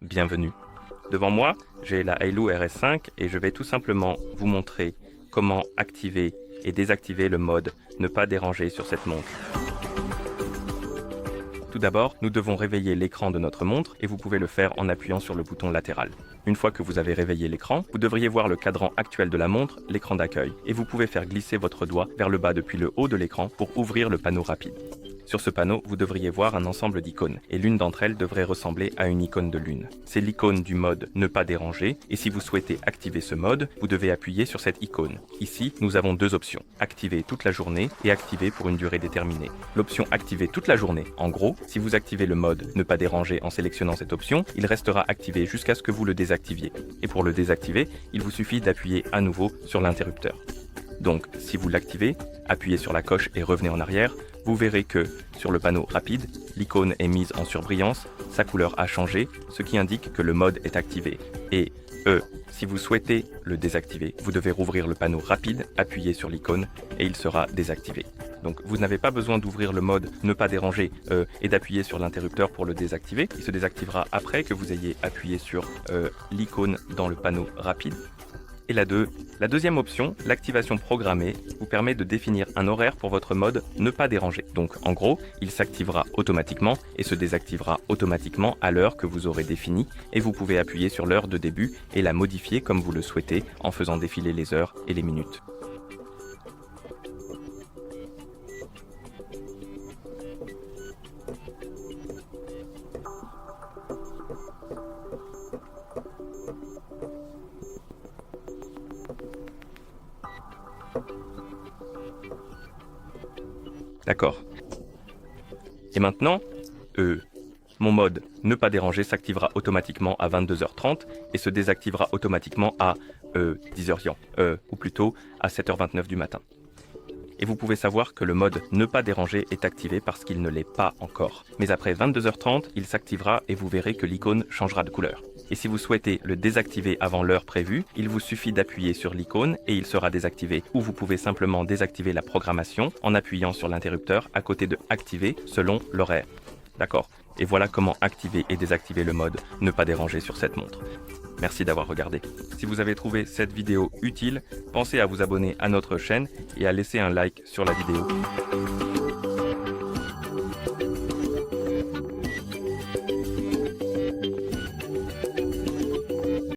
bienvenue. Devant moi, j'ai la Hailu RS5 et je vais tout simplement vous montrer comment activer et désactiver le mode ne pas déranger sur cette montre. Tout d'abord, nous devons réveiller l'écran de notre montre et vous pouvez le faire en appuyant sur le bouton latéral. Une fois que vous avez réveillé l'écran, vous devriez voir le cadran actuel de la montre, l'écran d'accueil, et vous pouvez faire glisser votre doigt vers le bas depuis le haut de l'écran pour ouvrir le panneau rapide. Sur ce panneau, vous devriez voir un ensemble d'icônes, et l'une d'entre elles devrait ressembler à une icône de lune. C'est l'icône du mode « Ne pas déranger », et si vous souhaitez activer ce mode, vous devez appuyer sur cette icône. Ici, nous avons deux options, activer toute la journée et activer pour une durée déterminée. L'option activer toute la journée, en gros, si vous activez le mode « Ne pas déranger » en sélectionnant cette option, il restera activé jusqu'à ce que vous le désactiviez. Et pour le désactiver, il vous suffit d'appuyer à nouveau sur l'interrupteur. Donc, si vous l'activez, appuyez sur la coche et revenez en arrière, vous verrez que, sur le panneau rapide, l'icône est mise en surbrillance, sa couleur a changé, ce qui indique que le mode est activé. Et, si vous souhaitez le désactiver, vous devez rouvrir le panneau rapide, appuyer sur l'icône, et il sera désactivé. Donc, vous n'avez pas besoin d'ouvrir le mode « Ne pas déranger » et d'appuyer sur l'interrupteur pour le désactiver. Il se désactivera après que vous ayez appuyé sur l'icône dans le panneau rapide. Et la deuxième option, l'activation programmée, vous permet de définir un horaire pour votre mode « Ne pas déranger ». Donc en gros, il s'activera automatiquement et se désactivera automatiquement à l'heure que vous aurez définie et vous pouvez appuyer sur l'heure de début et la modifier comme vous le souhaitez en faisant défiler les heures et les minutes. D'accord. Et maintenant, mon mode « Ne pas déranger » s'activera automatiquement à 22h30 et se désactivera automatiquement à 10h, ou plutôt à 7h29 du matin. Et vous pouvez savoir que le mode « Ne pas déranger » est activé parce qu'il ne l'est pas encore. Mais après 22h30, il s'activera et vous verrez que l'icône changera de couleur. Et si vous souhaitez le désactiver avant l'heure prévue, il vous suffit d'appuyer sur l'icône et il sera désactivé. Ou vous pouvez simplement désactiver la programmation en appuyant sur l'interrupteur à côté de « Activer » selon l'horaire. D'accord. Et voilà comment activer et désactiver le mode « Ne pas déranger » sur cette montre. Merci d'avoir regardé. Si vous avez trouvé cette vidéo utile, pensez à vous abonner à notre chaîne et à laisser un like sur la vidéo.